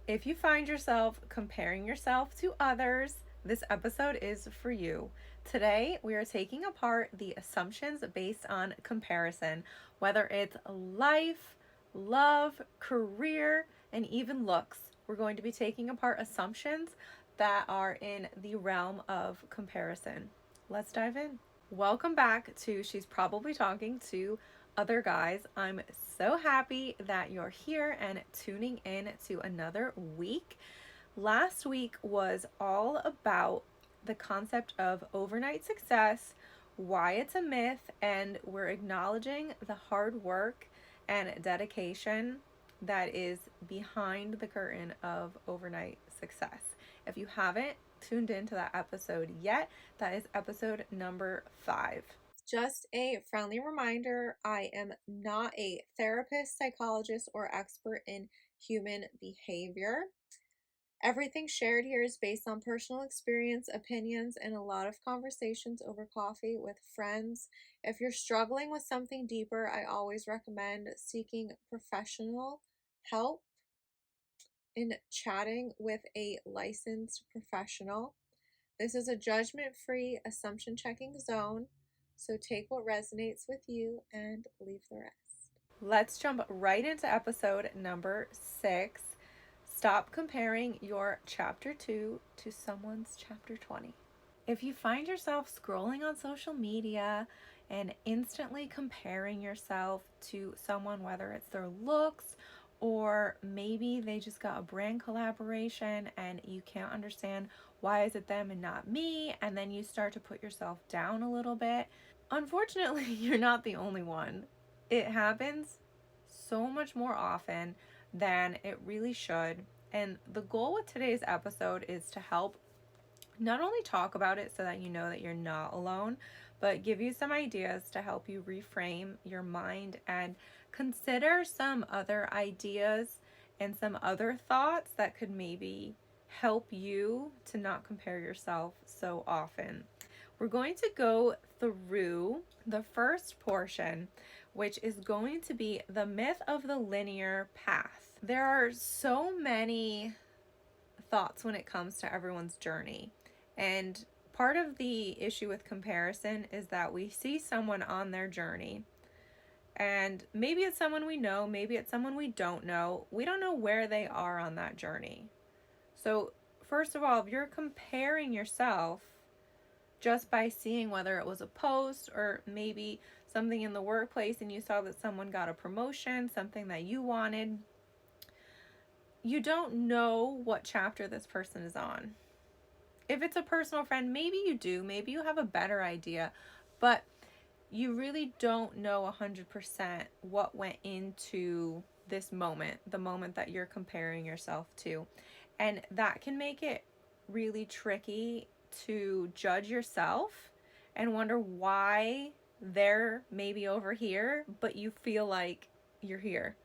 If you find yourself comparing yourself to others, this episode is for you. Today, we are taking apart the assumptions based on comparison, whether it's life, love, career, and even looks. We're going to be taking apart assumptions that are in the realm of comparison. Let's dive in. Welcome back to She's Probably Talking to Other Guys. I'm so happy that you're here and tuning in to another week. Last week was all about the concept of overnight success, why it's a myth, and we're acknowledging the hard work and dedication that is behind the curtain of overnight success. If you haven't tuned into that episode yet, that is episode number 5. Just a friendly reminder, I am not a therapist, psychologist, or expert in human behavior. Everything shared here is based on personal experience, opinions, and a lot of conversations over coffee with friends. If you're struggling with something deeper, I always recommend seeking professional help in chatting with a licensed professional. This is a judgment free, assumption checking zone, so take what resonates with you and leave the rest. Let's jump right into episode number 6. Stop comparing your chapter 2 to someone's chapter 20. If you find yourself scrolling on social media and instantly comparing yourself to someone, whether it's their looks or maybe they just got a brand collaboration and you can't understand why is it them and not me, and then you start to put yourself down a little bit, unfortunately, you're not the only one. It happens so much more often than it really should. And the goal with today's episode is to help not only talk about it so that you know that you're not alone, but give you some ideas to help you reframe your mind and consider some other ideas and some other thoughts that could maybe help you to not compare yourself so often. We're going to go through the first portion, which is going to be the myth of the linear path. There are so many thoughts when it comes to everyone's journey. And part of the issue with comparison is that we see someone on their journey, and maybe it's someone we know, maybe it's someone we don't know. We don't know where they are on that journey. So, first of all, if you're comparing yourself just by seeing whether it was a post or maybe something in the workplace and you saw that someone got a promotion, something that you wanted, you don't know what chapter this person is on. If it's a personal friend, maybe you do, maybe you have a better idea, but you really don't know 100% what went into this moment, the moment that you're comparing yourself to. And that can make it really tricky to judge yourself and wonder why they're maybe over here, but you feel like you're here.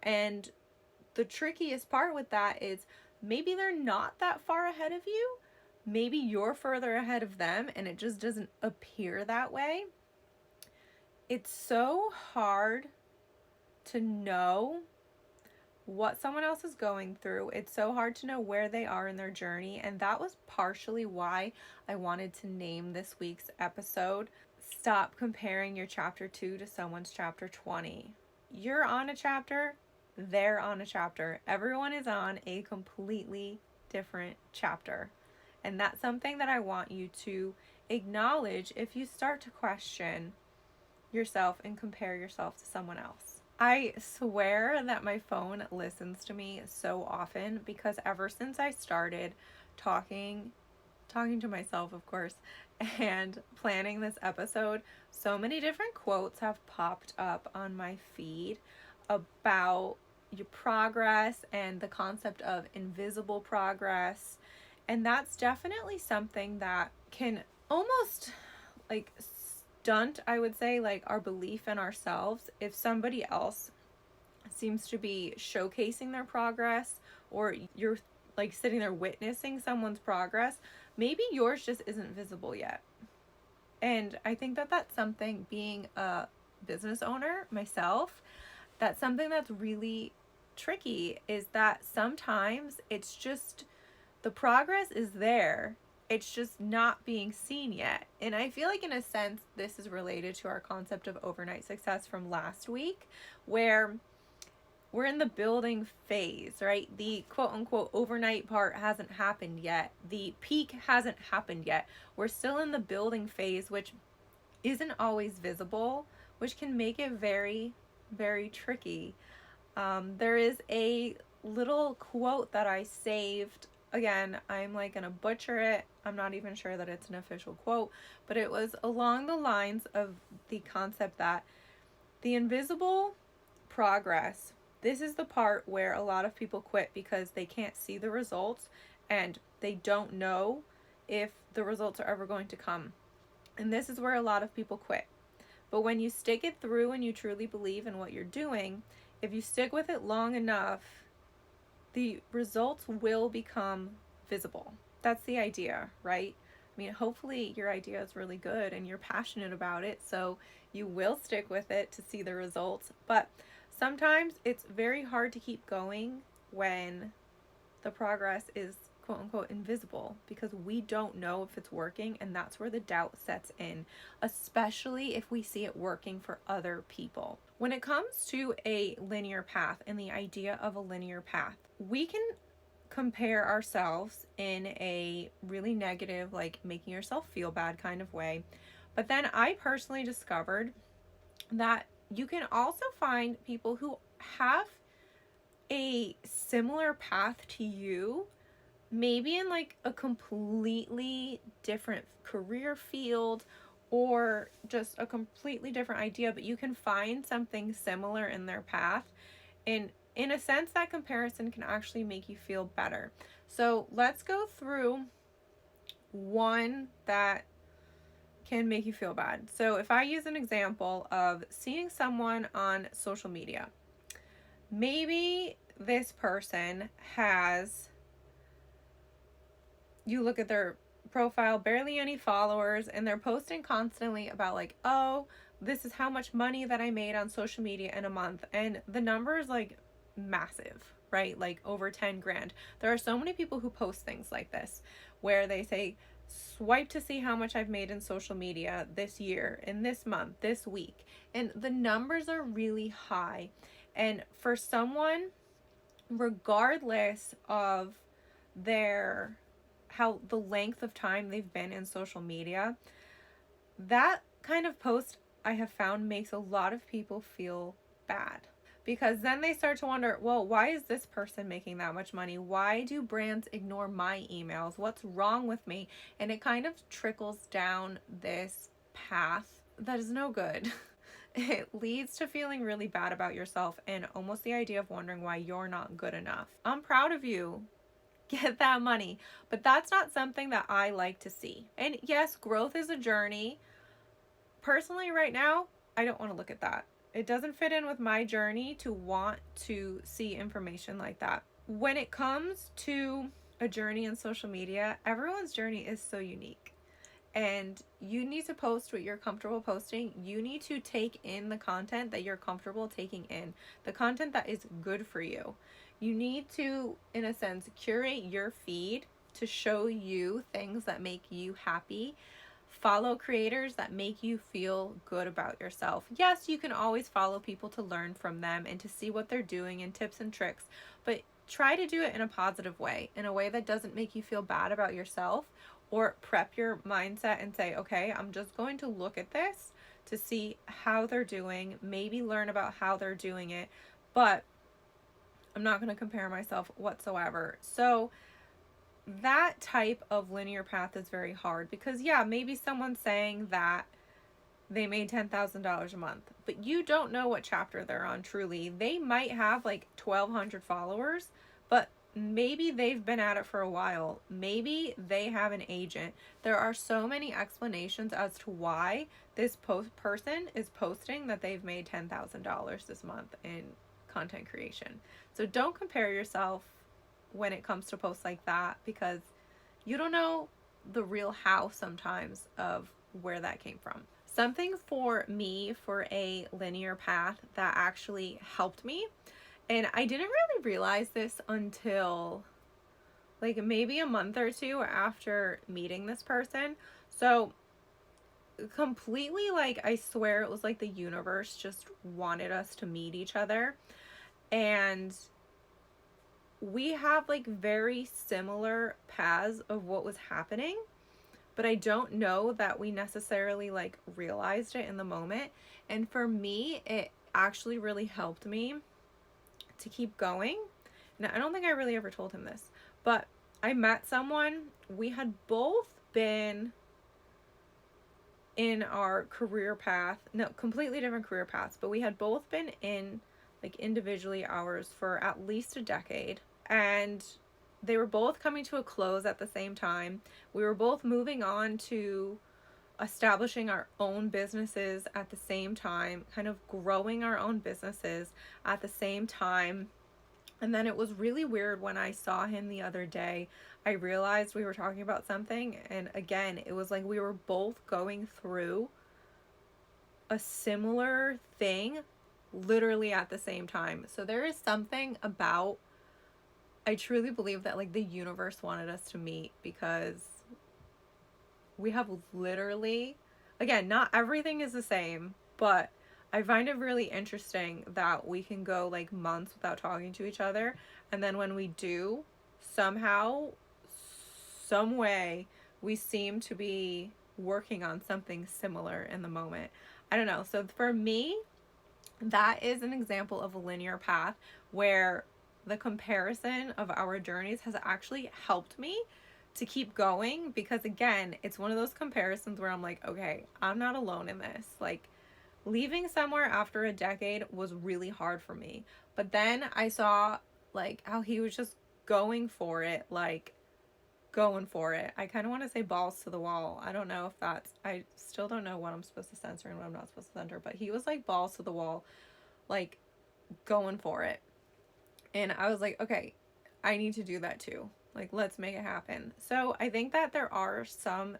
And the trickiest part with that is maybe they're not that far ahead of you. Maybe you're further ahead of them and it just doesn't appear that way. It's so hard to know what someone else is going through. It's so hard to know where they are in their journey. And that was partially why I wanted to name this week's episode Stop Comparing Your Chapter 2 to Someone's Chapter 20. You're on a chapter, they're on a chapter. Everyone is on a completely different chapter. And that's something that I want you to acknowledge if you start to question yourself and compare yourself to someone else. I swear that my phone listens to me so often because ever since I started talking to myself, of course, and planning this episode, so many different quotes have popped up on my feed about your progress and the concept of invisible progress. And that's definitely something that can almost like stunt, I would say, like our belief in ourselves. If somebody else seems to be showcasing their progress, or you're like sitting there witnessing someone's progress, maybe yours just isn't visible yet. And I think that that's something, being a business owner myself, that's something that's really tricky is that sometimes it's just the progress is there. It's just not being seen yet. And I feel like, in a sense, this is related to our concept of overnight success from last week, where we're in the building phase, right? The quote unquote overnight part hasn't happened yet. The peak hasn't happened yet. We're still in the building phase, which isn't always visible, which can make it very, very tricky. There is a little quote that I saved. Again, I'm like gonna butcher it. I'm not even sure that it's an official quote, but it was along the lines of the concept that the invisible progress, this is the part where a lot of people quit because they can't see the results and they don't know if the results are ever going to come. And this is where a lot of people quit. But when you stick it through and you truly believe in what you're doing, if you stick with it long enough, the results will become visible. That's the idea, right? I mean, hopefully your idea is really good and you're passionate about it, so you will stick with it to see the results. But sometimes it's very hard to keep going when the progress is quote unquote invisible, because we don't know if it's working, and that's where the doubt sets in, especially if we see it working for other people. When it comes to a linear path and the idea of a linear path, we can compare ourselves in a really negative, like making yourself feel bad kind of way. But then I personally discovered that you can also find people who have a similar path to you, maybe in like a completely different career field or just a completely different idea, but you can find something similar in their path. And in a sense, that comparison can actually make you feel better. So let's go through one that can make you feel bad. So if I use an example of seeing someone on social media, maybe this person has, you look at their profile, barely any followers, and they're posting constantly about like, oh, this is how much money that I made on social media in a month. And the number is like massive, right? Like over 10 grand. There are so many people who post things like this where they say, swipe to see how much I've made in social media this year, in this month, this week. And the numbers are really high. And for someone, regardless of their how the length of time they've been in social media, that kind of post, I have found, makes a lot of people feel bad, because then they start to wonder, well, why is this person making that much money? Why do brands ignore my emails? What's wrong with me? And it kind of trickles down this path that is no good. It leads to feeling really bad about yourself and almost the idea of wondering why you're not good enough. I'm proud of you. Get that money. But that's not something that I like to see. And yes, growth is a journey. Personally, right now, I don't want to look at that. It doesn't fit in with my journey to want to see information like that. When it comes to a journey in social media, everyone's journey is so unique. And you need to post what you're comfortable posting. You need to take in the content that you're comfortable taking in, the content that is good for you. You need to, in a sense, curate your feed to show you things that make you happy. Follow creators that make you feel good about yourself. Yes, you can always follow people to learn from them and to see what they're doing and tips and tricks, but try to do it in a positive way, in a way that doesn't make you feel bad about yourself, or prep your mindset and say, okay, I'm just going to look at this to see how they're doing, maybe learn about how they're doing it, but I'm not going to compare myself whatsoever. So that type of linear path is very hard, because yeah, maybe someone's saying that they made $10,000 a month, but you don't know what chapter they're on truly. They might have like 1,200 followers, but maybe they've been at it for a while. Maybe they have an agent. There are so many explanations as to why this person is posting that they've made $10,000 this month in content creation. So don't compare yourself when it comes to posts like that, because you don't know the real how sometimes of where that came from. Something for me for a linear path that actually helped me And I didn't really realize this until like maybe a month or two after meeting this person. So completely, like, I swear it was like the universe just wanted us to meet each other. And we have like very similar paths of what was happening, but I don't know that we necessarily like realized it in the moment. And for me, it actually really helped me to keep going. Now, I don't think I really ever told him this, but I met someone. We had both been in our career path, no, completely different career paths, but we had both been in like individually ours for at least a decade. And they were both coming to a close at the same time. We were both moving on to establishing our own businesses at the same time, kind of growing our own businesses at the same time. And then it was really weird when I saw him the other day. I realized we were talking about something, and again, it was like we were both going through a similar thing literally at the same time. So there is something about, I truly believe that like the universe wanted us to meet, because we have literally, again, not everything is the same, but I find it really interesting that we can go like months without talking to each other, and then when we do, somehow, some way, we seem to be working on something similar in the moment. I don't know. So for me, that is an example of a linear path where the comparison of our journeys has actually helped me to keep going, because again, it's one of those comparisons where I'm like, okay, I'm not alone in this. Like, leaving somewhere after a decade was really hard for me. But then I saw like how he was just going for it, like going for it. I kind of want to say balls to the wall. I don't know if that's, I still don't know what I'm supposed to censor and what I'm not supposed to censor, but he was like balls to the wall, like going for it. And I was like, okay, I need to do that too. Like, let's make it happen. So I think that there are some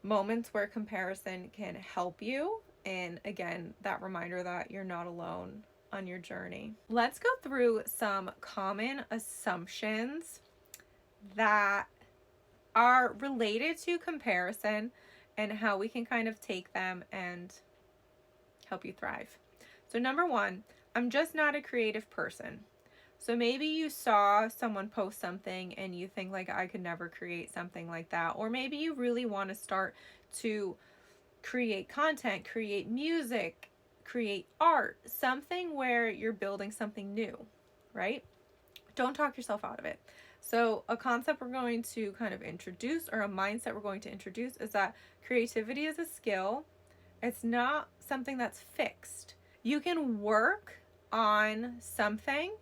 moments where comparison can help you. And again, that reminder that you're not alone on your journey. Let's go through some common assumptions that are related to comparison and how we can kind of take them and help you thrive. So, number one, I'm just not a creative person. So maybe you saw someone post something and you think like, I could never create something like that. Or maybe you really want to start to create content, create music, create art, something where you're building something new, right? Don't talk yourself out of it. So a concept we're going to kind of introduce, or a mindset we're going to introduce, is that creativity is a skill. It's not something that's fixed. You can work on something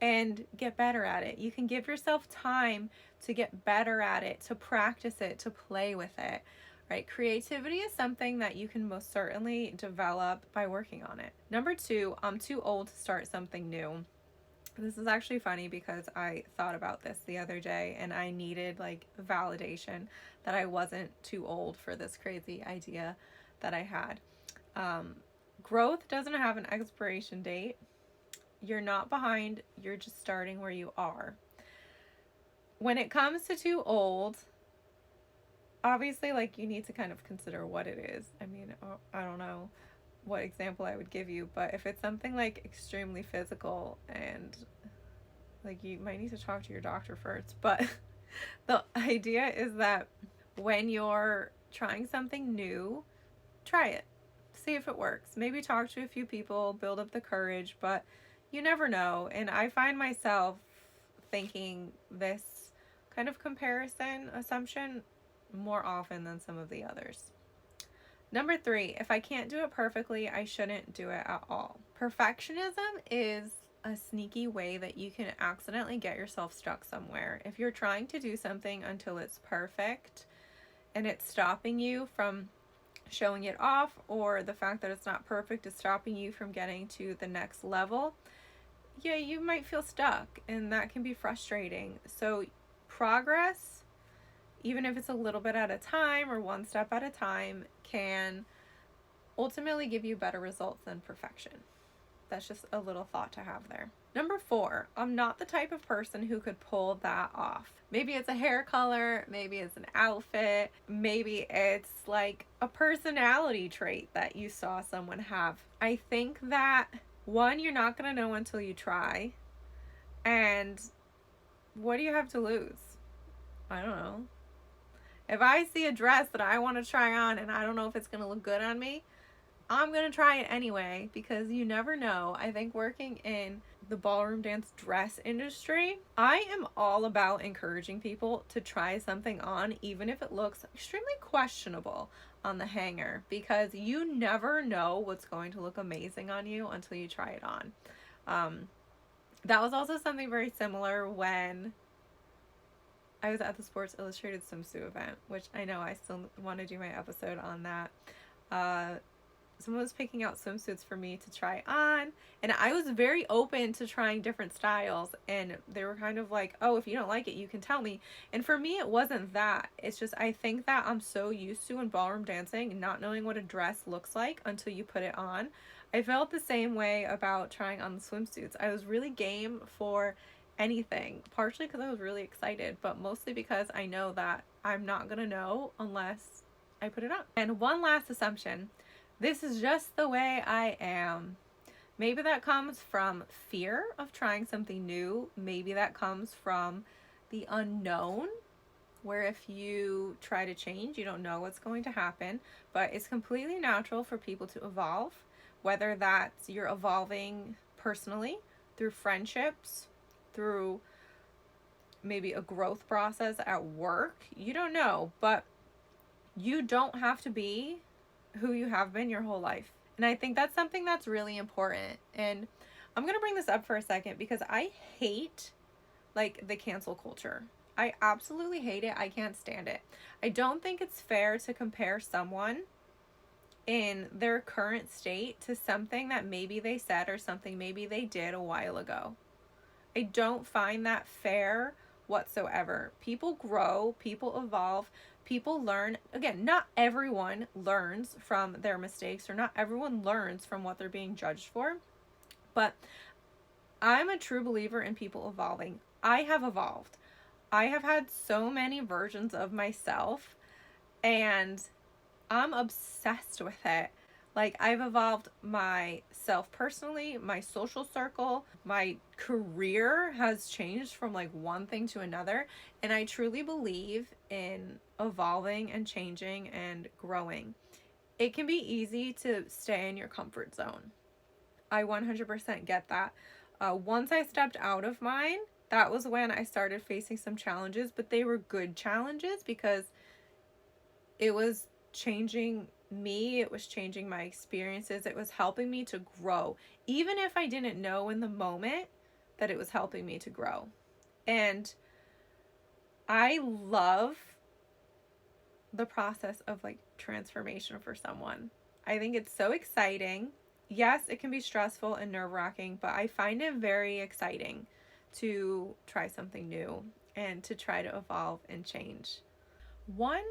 and get better at it. You can give yourself time to get better at it, to practice it, to play with it, right? Creativity is something that you can most certainly develop by working on it. Number two, I'm too old to start something new. This is actually funny because I thought about this the other day and I needed like validation that I wasn't too old for this crazy idea that I had. Growth doesn't have an expiration date. You're not behind, you're just starting where you are. When it comes to too old, obviously, like, you need to kind of consider what it is. I mean, I don't know what example I would give you, but if it's something like extremely physical, and like, you might need to talk to your doctor first. But the idea is that when you're trying something new, try it, see if it works. Maybe talk to a few people, build up the courage, but you never know. And I find myself thinking this kind of comparison assumption more often than some of the others. Number three, if I can't do it perfectly, I shouldn't do it at all. Perfectionism is a sneaky way that you can accidentally get yourself stuck somewhere. If you're trying to do something until it's perfect and it's stopping you from showing it off, or the fact that it's not perfect is stopping you from getting to the next level, yeah, you might feel stuck, and that can be frustrating. So progress, even if it's a little bit at a time or one step at a time, can ultimately give you better results than perfection. That's just a little thought to have there. Number 4, I'm not the type of person who could pull that off. Maybe it's a hair color, maybe it's an outfit, maybe it's like a personality trait that you saw someone have. I think that, one, you're not going to know until you try. And what do you have to lose? I don't know. If I see a dress that I want to try on and I don't know if it's going to look good on me, I'm going to try it anyway, because you never know. I think working in the ballroom dance dress industry, I am all about encouraging people to try something on, even if it looks extremely questionable on the hanger, because you never know what's going to look amazing on you until you try it on. That was also something very similar when I was at the Sports Illustrated swimsuit event, which I know I still want to do my episode on that. Someone was picking out swimsuits for me to try on, and I was very open to trying different styles, and they were kind of like, oh, if you don't like it, you can tell me. And for me, it wasn't that. It's just, I think that I'm so used to in ballroom dancing not knowing what a dress looks like until you put it on. I felt the same way about trying on the swimsuits. I was really game for anything, partially because I was really excited, but mostly because I know that I'm not gonna know unless I put it on. And one last assumption: this is just the way I am. Maybe that comes from fear of trying something new. Maybe that comes from the unknown, where if you try to change, you don't know what's going to happen. But it's completely natural for people to evolve, whether that's you're evolving personally through friendships, through maybe a growth process at work. You don't know, but you don't have to be who you have been your whole life. And I think that's something that's really important. And I'm going to bring this up for a second because I hate like the cancel culture. I absolutely hate it. I can't stand it. I don't think it's fair to compare someone in their current state to something that maybe they said or something maybe they did a while ago. I don't find that fair whatsoever. People grow, people evolve, people learn. Again, not everyone learns from their mistakes, or not everyone learns from what they're being judged for. But I'm a true believer in people evolving. I have evolved. I have had so many versions of myself, and I'm obsessed with it. Like, I've evolved myself personally, my social circle, my career has changed from like one thing to another. And I truly believe in evolving and changing and growing. It can be easy to stay in your comfort zone. I 100% get that. Once I stepped out of mine, that was when I started facing some challenges, but they were good challenges because it was changing me, it was changing my experiences, it was helping me to grow, even if I didn't know in the moment that it was helping me to grow. And I love the process of like transformation for someone. I think it's so exciting. Yes, it can be stressful and nerve-wracking, but I find it very exciting to try something new and to try to evolve and change. One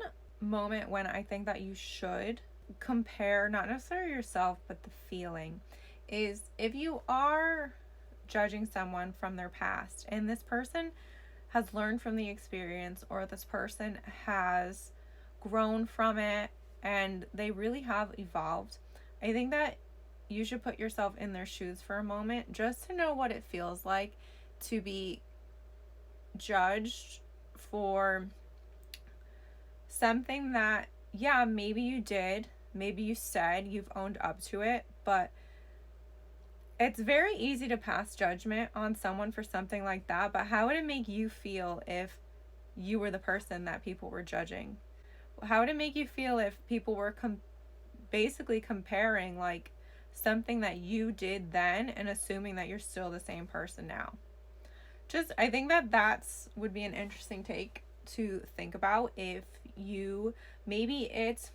moment when I think that you should compare, not necessarily yourself, but the feeling, is if you are judging someone from their past and this person has learned from the experience, or this person has grown from it and they really have evolved. I think that you should put yourself in their shoes for a moment just to know what it feels like to be judged for something that, yeah, maybe you did, maybe you said, you've owned up to it, but it's very easy to pass judgment on someone for something like that. But how would it make you feel if you were the person that people were judging? How would it make you feel if people were basically comparing like something that you did then and assuming that you're still the same person now? Just, I think that that's would be an interesting take to think about. If you, maybe it's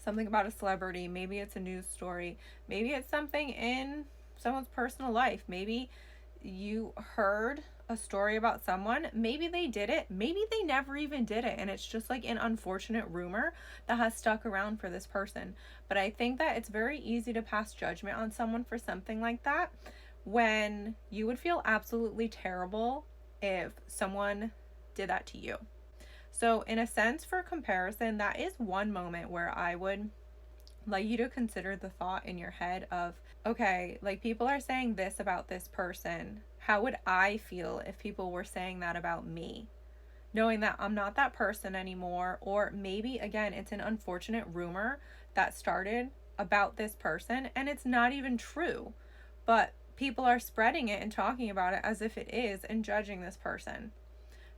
something about a celebrity, maybe it's a news story, maybe it's something in someone's personal life, maybe you heard a story about someone. Maybe they did it, maybe they never even did it, and it's just like an unfortunate rumor that has stuck around for this person. But I think that it's very easy to pass judgment on someone for something like that, when you would feel absolutely terrible if someone did that to you. So in a sense, for comparison, that is one moment where I would like you to consider the thought in your head of, okay, like people are saying this about this person. How would I feel if people were saying that about me? Knowing that I'm not that person anymore, or maybe again, it's an unfortunate rumor that started about this person and it's not even true, but people are spreading it and talking about it as if it is and judging this person.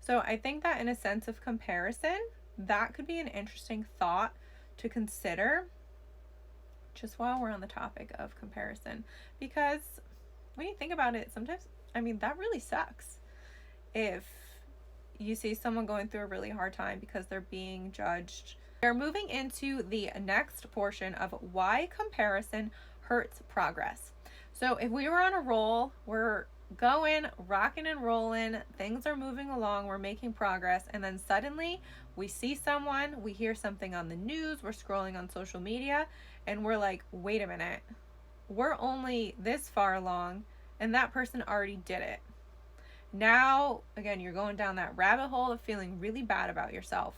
So I think that in a sense of comparison, that could be an interesting thought to consider just while we're on the topic of comparison. Because when you think about it, sometimes, I mean, that really sucks. If you see someone going through a really hard time because they're being judged. We're moving into the next portion of why comparison hurts progress. So if we were on a roll, we're going, rocking and rolling, things are moving along, we're making progress, and then suddenly we see someone, we hear something on the news, we're scrolling on social media, and we're like, wait a minute, we're only this far along, and that person already did it. Now, again, you're going down that rabbit hole of feeling really bad about yourself.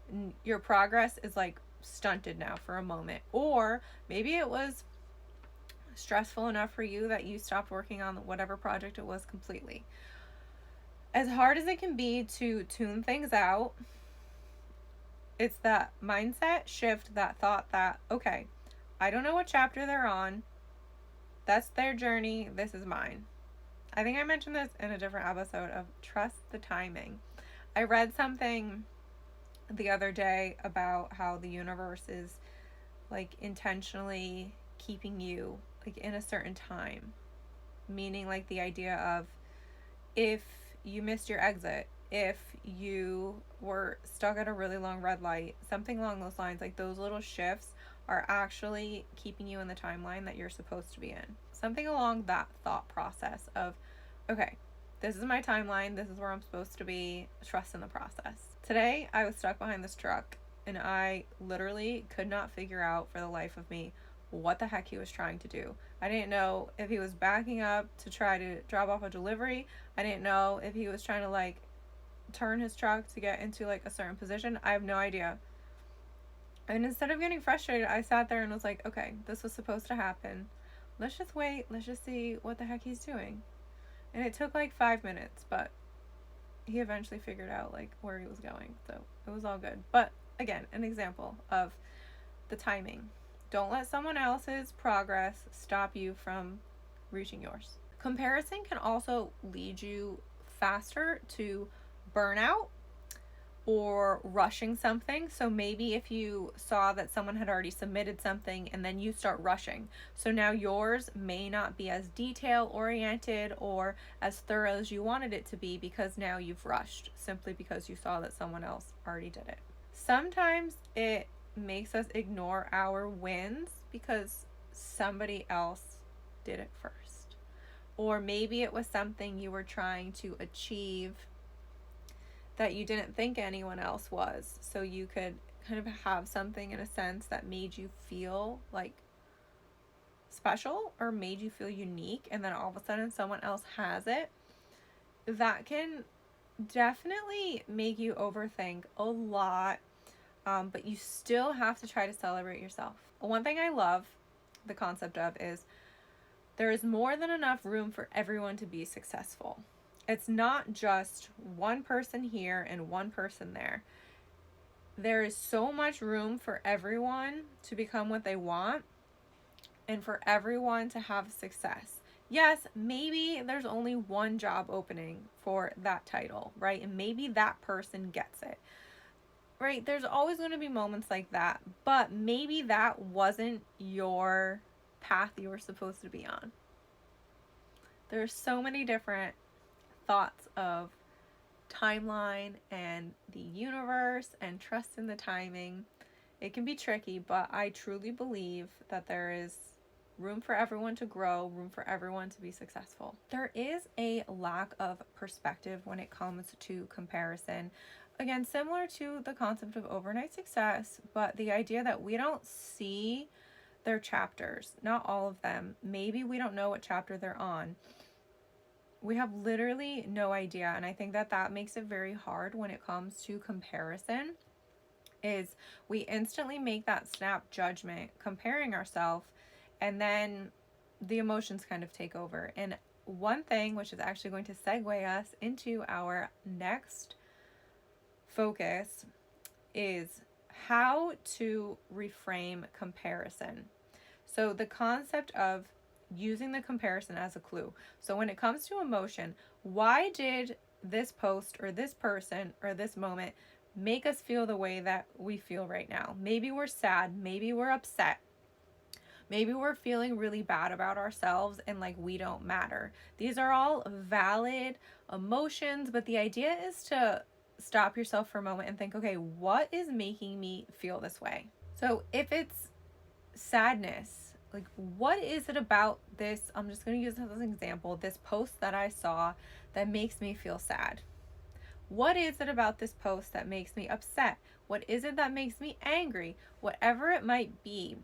And your progress is like stunted now for a moment. Or maybe it was stressful enough for you that you stopped working on whatever project it was completely. As hard as it can be to tune things out, it's that mindset shift, that thought that, okay, I don't know what chapter they're on. That's their journey. This is mine. I think I mentioned this in a different episode of trust the timing. I read something the other day about how the universe is like intentionally keeping you like in a certain time. Meaning like the idea of if you missed your exit, if you were stuck at a really long red light, something along those lines, like those little shifts are actually keeping you in the timeline that you're supposed to be in. Something along that thought process of, okay, this is my timeline, this is where I'm supposed to be, trust in the process. Today, I was stuck behind this truck, and I literally could not figure out for the life of me what the heck he was trying to do. I didn't know if he was backing up to try to drop off a delivery. I didn't know if he was trying to like turn his truck to get into like a certain position. I have no idea. And instead of getting frustrated, I sat there and was like, okay, this was supposed to happen. Let's just wait. Let's just see what the heck he's doing. And it took like 5 minutes, but he eventually figured out like where he was going. So it was all good. But again, an example of the timing. Don't let someone else's progress stop you from reaching yours. Comparison can also lead you faster to burnout or rushing something. So maybe if you saw that someone had already submitted something and then you start rushing, so now yours may not be as detail oriented or as thorough as you wanted it to be because now you've rushed simply because you saw that someone else already did it. Sometimes it makes us ignore our wins because somebody else did it first, or maybe it was something you were trying to achieve that you didn't think anyone else was, so you could kind of have something in a sense that made you feel like special or made you feel unique, and then all of a sudden someone else has it. That can definitely make you overthink a lot, but you still have to try to celebrate yourself. One thing I love the concept of is there is more than enough room for everyone to be successful. It's not just one person here and one person there. There is so much room for everyone to become what they want and for everyone to have success. Yes, maybe there's only one job opening for that title, right? And maybe that person gets it, right? There's always going to be moments like that, but maybe that wasn't your path you were supposed to be on. There's so many different thoughts of timeline and the universe and trust in the timing. It can be tricky, but I truly believe that there is room for everyone to grow, room for everyone to be successful. There is a lack of perspective when it comes to comparison. Again, similar to the concept of overnight success, but the idea that we don't see their chapters, not all of them. Maybe we don't know what chapter they're on. We have literally no idea. And I think that that makes it very hard when it comes to comparison, is we instantly make that snap judgment comparing ourselves, and then the emotions kind of take over. And one thing, which is actually going to segue us into our next focus, is how to reframe comparison. So the concept of using the comparison as a clue. So when it comes to emotion, why did this post or this person or this moment make us feel the way that we feel right now? Maybe we're sad, maybe we're upset, maybe we're feeling really bad about ourselves and like we don't matter. These are all valid emotions, but the idea is to stop yourself for a moment and think, okay, what is making me feel this way? So if it's sadness, like what is it about this? I'm just going to use this as an example, this post that I saw that makes me feel sad. What is it about this post that makes me upset? What is it that makes me angry? Whatever it might be,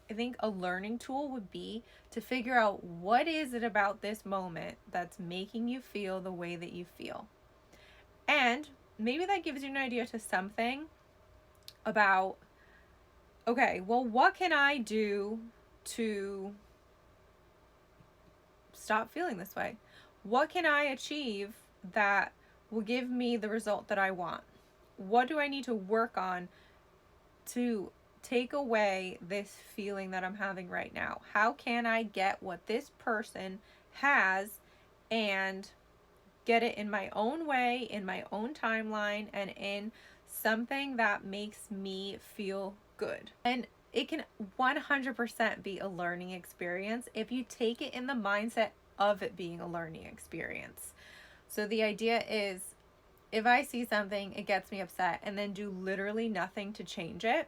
I think a learning tool would be to figure out what is it about this moment that's making you feel the way that you feel. And maybe that gives you an idea to something about, okay, well, what can I do to stop feeling this way? What can I achieve that will give me the result that I want? What do I need to work on to take away this feeling that I'm having right now? How can I get what this person has and get it in my own way, in my own timeline, and in something that makes me feel good? And it can 100% be a learning experience if you take it in the mindset of it being a learning experience. So the idea is, if I see something, it gets me upset, and then do literally nothing to change it,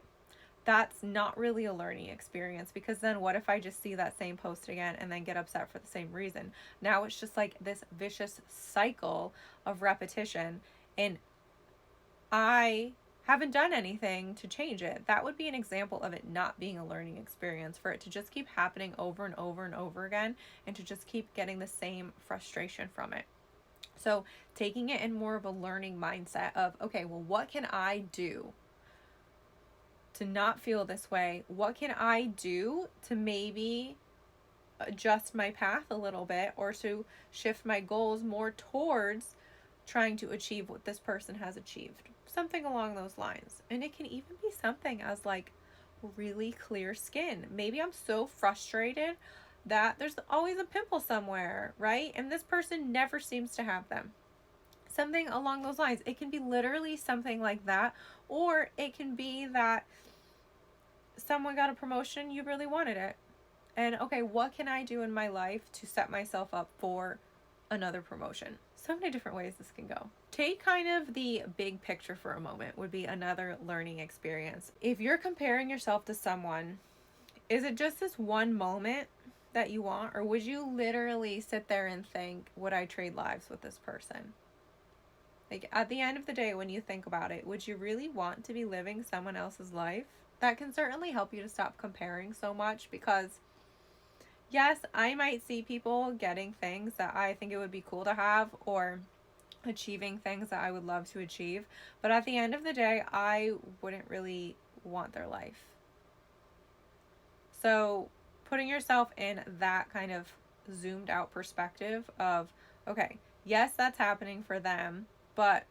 that's not really a learning experience, because then what if I just see that same post again and then get upset for the same reason? Now it's just like this vicious cycle of repetition, and I haven't done anything to change it. That would be an example of it not being a learning experience, for it to just keep happening over and over and over again, and to just keep getting the same frustration from it. So taking it in more of a learning mindset of, okay, well, what can I do to not feel this way? What can I do to maybe adjust my path a little bit, or to shift my goals more towards trying to achieve what this person has achieved? Something along those lines. And it can even be something as like really clear skin. Maybe I'm so frustrated that there's always a pimple somewhere, right? And this person never seems to have them. Something along those lines. It can be literally something like that, or it can be that someone got a promotion, you really wanted it. And okay, what can I do in my life to set myself up for another promotion? So many different ways this can go. Take kind of the big picture for a moment would be another learning experience. If you're comparing yourself to someone, is it just this one moment that you want, or would you literally sit there and think, would I trade lives with this person? Like at the end of the day, when you think about it, would you really want to be living someone else's life? That can certainly help you to stop comparing so much, because yes, I might see people getting things that I think it would be cool to have, or achieving things that I would love to achieve, but at the end of the day, I wouldn't really want their life. So putting yourself in that kind of zoomed out perspective of, okay, yes, that's happening for them, but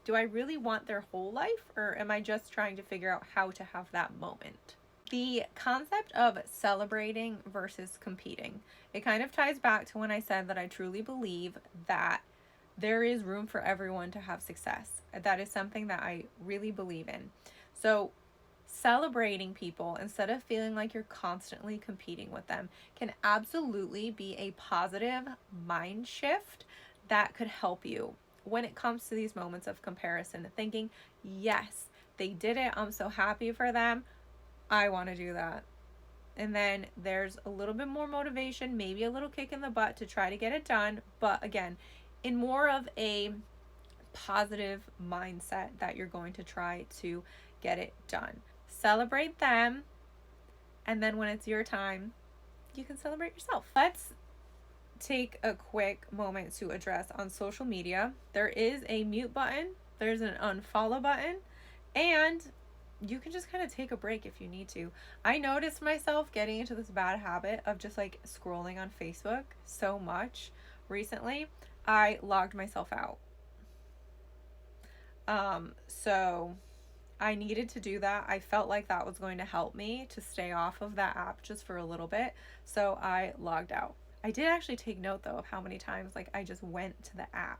do I really want their whole life, or am I just trying to figure out how to have that moment? The concept of celebrating versus competing, it kind of ties back to when I said that I truly believe that there is room for everyone to have success. That is something that I really believe in. So celebrating people instead of feeling like you're constantly competing with them can absolutely be a positive mind shift that could help you when it comes to these moments of comparison, thinking, yes, they did it, I'm so happy for them, I want to do that. and then there's a little bit more motivation, maybe a little kick in the butt to try to get it done, but again, in more of a positive mindset that you're going to try to get it done. Celebrate them, and then when it's your time, you can celebrate yourself. Let's take a quick moment to address on social media. There is a mute button, there's an unfollow button, and you can just kind of take a break if you need to. I noticed myself getting into this bad habit of just like scrolling on Facebook so much recently. I logged myself out. So I needed to do that. I felt like that was going to help me to stay off of that app just for a little bit. So I logged out. I did actually take note though of how many times like I just went to the app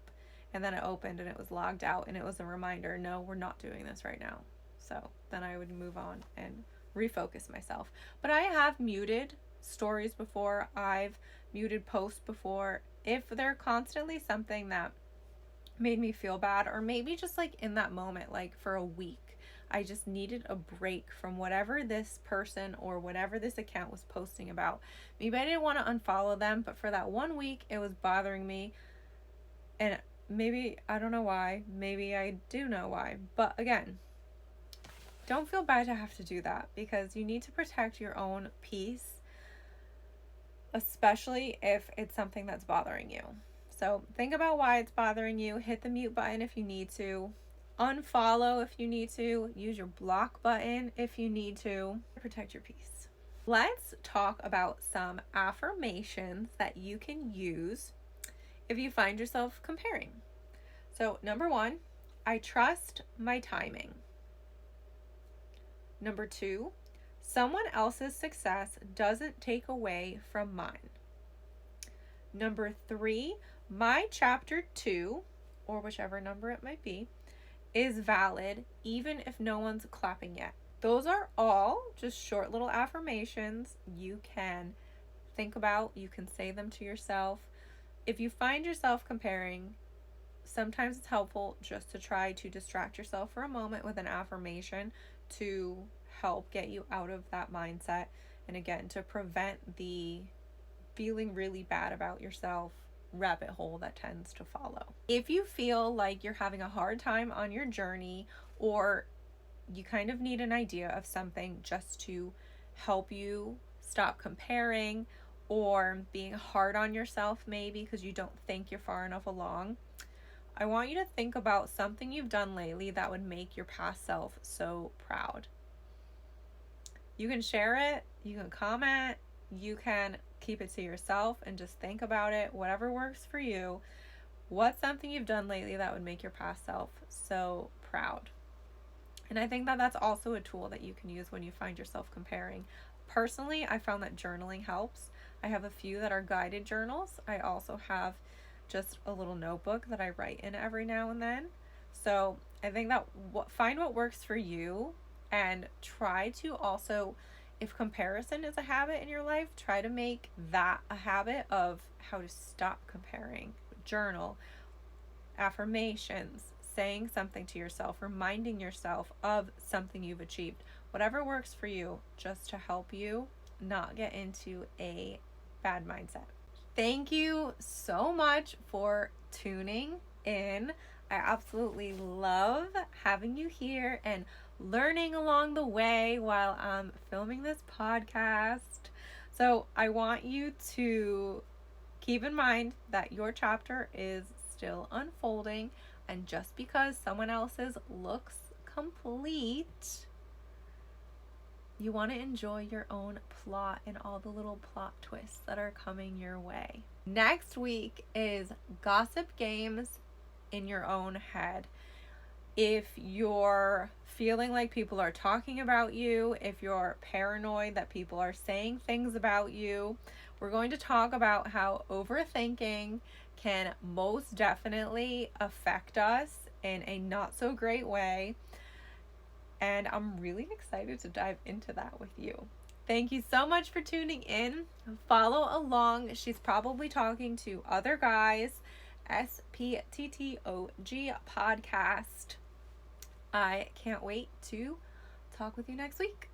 and then it opened and it was logged out, and it was a reminder, no, we're not doing this right now. So then I would move on and refocus myself. But I have muted stories before. I've muted posts before. If they're constantly something that made me feel bad, or maybe just like in that moment, like for a week, I just needed a break from whatever this person or whatever this account was posting about. Maybe I didn't want to unfollow them, but for that 1 week, it was bothering me. And maybe, I don't know why, maybe I do know why. But again, don't feel bad to have to do that, because you need to protect your own peace, especially if it's something that's bothering you. So think about why it's bothering you. Hit the mute button if you need to. Unfollow if you need to. Use your block button if you need to. Protect your peace. Let's talk about some affirmations that you can use if you find yourself comparing. So number 1, I trust my timing. Number 2, someone else's success doesn't take away from mine. Number 3, my chapter 2, or whichever number it might be, is valid even if no one's clapping yet. Those are all just short little affirmations you can think about. You can say them to yourself. If you find yourself comparing, sometimes it's helpful just to try to distract yourself for a moment with an affirmation to help get you out of that mindset, and again, to prevent the feeling really bad about yourself rabbit hole that tends to follow. If you feel like you're having a hard time on your journey, or you kind of need an idea of something just to help you stop comparing or being hard on yourself, maybe because you don't think you're far enough along, I want you to think about something you've done lately that would make your past self so proud. You can share it, you can comment, you can keep it to yourself and just think about it, whatever works for you. What's something you've done lately that would make your past self so proud? And I think that that's also a tool that you can use when you find yourself comparing. Personally, I found that journaling helps. I have a few that are guided journals. I also have just a little notebook that I write in every now and then. So I think that find what works for you, and try to also, if comparison is a habit in your life, try to make that a habit of how to stop comparing. Journal, affirmations, saying something to yourself, reminding yourself of something you've achieved. Whatever works for you, just to help you not get into a bad mindset. Thank you so much for tuning in. I absolutely love having you here and learning along the way while I'm filming this podcast. So I want you to keep in mind that your chapter is still unfolding, and just because someone else's looks complete, you want to enjoy your own plot and all the little plot twists that are coming your way. Next week is gossip games in your own head. If you're feeling like people are talking about you, if you're paranoid that people are saying things about you, we're going to talk about how overthinking can most definitely affect us in a not so great way. And I'm really excited to dive into that with you. Thank you so much for tuning in. Follow along. She's probably talking to other guys. SPTTOG podcast. I can't wait to talk with you next week.